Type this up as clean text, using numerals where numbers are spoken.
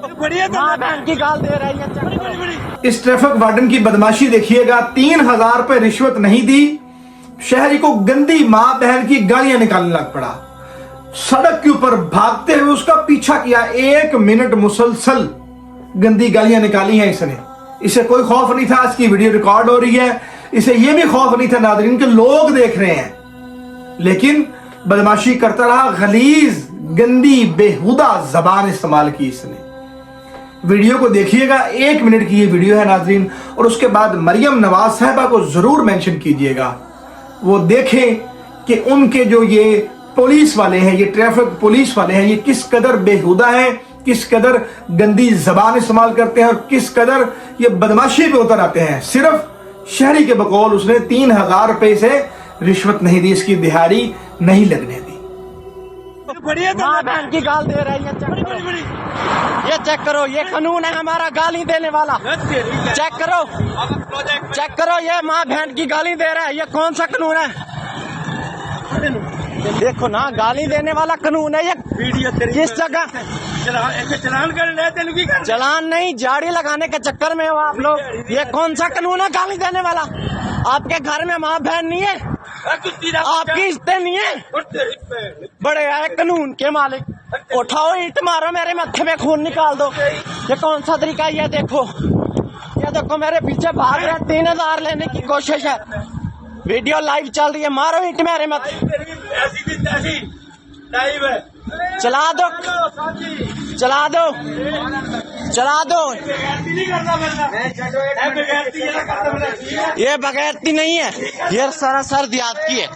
माँ बहन की गाल दे रही है। इस ट्रैफिक वार्डन की बदमाशी देखिएगा। 3000 रुपए रिश्वत नहीं दी, शहरी को गंदी माँ बहन की गालियां निकालने लग पड़ा। सड़क के ऊपर भागते हुए उसका पीछा किया, 1 मिनट मुसलसल गंदी गालियां निकाली हैं इसने। इसे कोई खौफ नहीं था, इसकी वीडियो रिकॉर्ड हो रही है, इसे यह भी खौफ नहीं था नाज़रीन के लोग देख रहे हैं, लेकिन बदमाशी करता रहा। गलीज गंदी बेहुदा जबान इस्तेमाल की इसने। वीडियो को देखिएगा, 1 मिनट की ये वीडियो है नाज़रीन, और उसके बाद मरियम नवाज साहिबा को जरूर मेंशन कीजिएगा। वो देखें कि उनके जो ये पुलिस वाले हैं, ये ट्रैफिक पुलिस वाले हैं, ये किस कदर बेहुदा है, किस कदर गंदी जबान इस्तेमाल करते हैं और किस कदर ये बदमाशी पे उतर आते हैं। सिर्फ शहरी के बकौल उसने 3000 रुपए से रिश्वत नहीं दी, इसकी दिहाड़ी नहीं लगने दी। माँ बहन की गाल दे रही है। ये चेक करो, ये कानून है हमारा गाली देने वाला। चेक करो, चेक करो, ये माँ बहन की गाली दे रहा है। ये कौन सा कानून है? देखो ना, गाली देने वाला कानून है ये। किस जगह चलान कर ले? चलान नहीं, झाड़ी लगाने के चक्कर में हो आप लोग। ये कौन सा कानून है गाली देने वाला? आपके घर में माँ बहन नहीं है, आपकी इज्जत नहीं है, बड़े आए कानून के मालिक। उठाओ ईंट मारो, मेरे माथे में खून निकाल दो। ये कौन सा तरीका है? ये देखो मेरे पीछे भाग रहे हैं, 3000 लेने की कोशिश है। वीडियो लाइव चल रही है, मारो ईंट मेरे माथे। चला दो, चला दो, चला दो। ये बगैरती नहीं है, ये सरासर देहात की है।